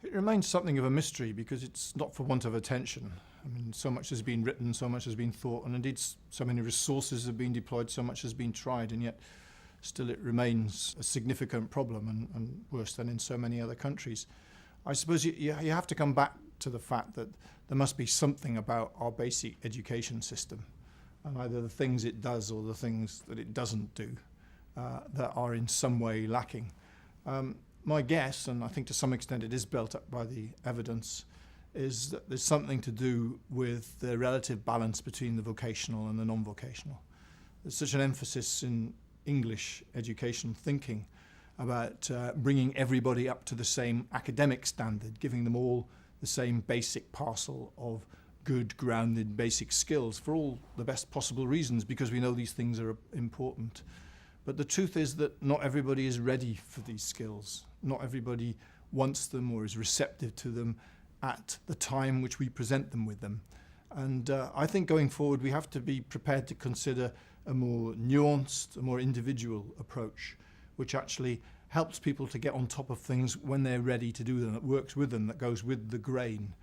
It remains something of a mystery because it's not for want of attention. I mean, so much has been written, so much has been thought, and indeed so many resources have been deployed, so much has been tried, and yet still it remains a significant problem and worse than in so many other countries. I suppose you have to come back to the fact that there must be something about our basic education system, and either the things it does or the things that it doesn't do that are in some way lacking. My guess, and I think to some extent it is built up by the evidence, is that there's something to do with the relative balance between the vocational and the non-vocational. There's such an emphasis in English education thinking about bringing everybody up to the same academic standard, giving them all the same basic parcel of good, grounded, basic skills for all the best possible reasons, because we know these things are important. But the truth is that not everybody is ready for these skills. Not everybody wants them or is receptive to them at the time which we present them with them. And I think going forward we have to be prepared to consider a more nuanced, a more individual approach, which actually helps people to get on top of things when they're ready to do them, that works with them, that goes with the grain.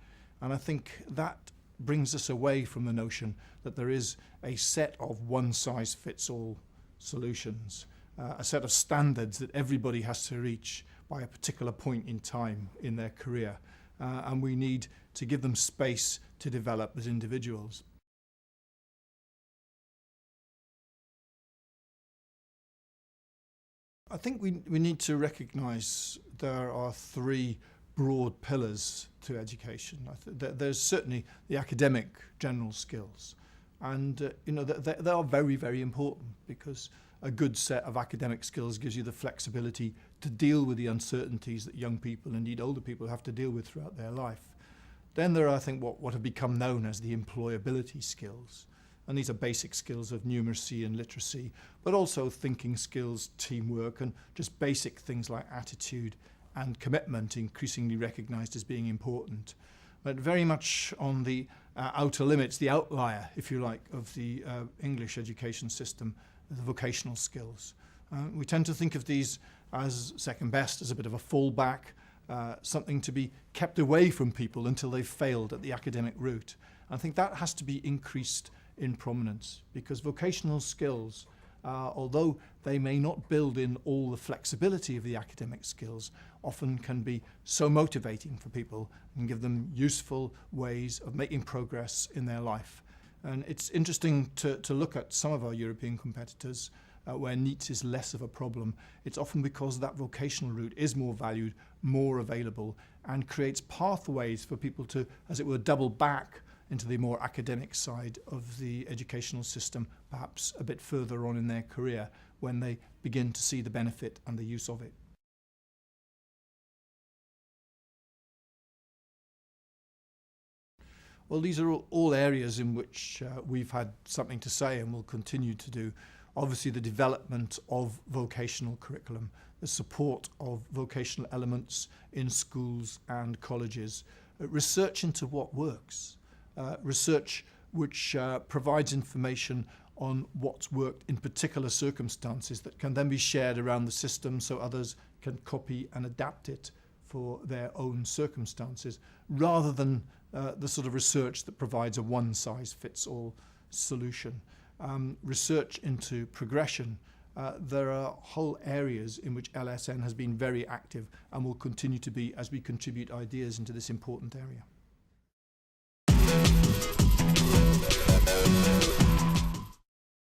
And I think that brings us away from the notion that there is a set of one-size-fits-all solutions, a set of standards that everybody has to reach by a particular point in time in their career, and we need to give them space to develop as individuals. I think we need to recognise there are three broad pillars to education. There's certainly the academic general skills, and they are very, very important, because a good set of academic skills gives you the flexibility to deal with the uncertainties that young people, indeed older people, have to deal with throughout their life. Then there are, I think, what have become known as the employability skills. And these are basic skills of numeracy and literacy, but also thinking skills, teamwork, and just basic things like attitude and commitment, increasingly recognised as being important. But very much on the outer limits, the outlier, if you like, of the English education system, the vocational skills. We tend to think of these as second best, as a bit of a fallback, something to be kept away from people until they've failed at the academic route. I think that has to be increased in prominence, because vocational skills, although they may not build in all the flexibility of the academic skills, often can be so motivating for people and give them useful ways of making progress in their life. And it's interesting to look at some of our European competitors where NEETs is less of a problem. It's often because that vocational route is more valued, more available, and creates pathways for people to, as it were, double back into the more academic side of the educational system, perhaps a bit further on in their career, when they begin to see the benefit and the use of it. Well, these are all areas in which we've had something to say and will continue to do. Obviously, the development of vocational curriculum, the support of vocational elements in schools and colleges, research into what works, research which provides information on what's worked in particular circumstances that can then be shared around the system so others can copy and adapt it for their own circumstances, rather than the sort of research that provides a one-size-fits-all solution. Research into progression. There are whole areas in which LSN has been very active and will continue to be as we contribute ideas into this important area.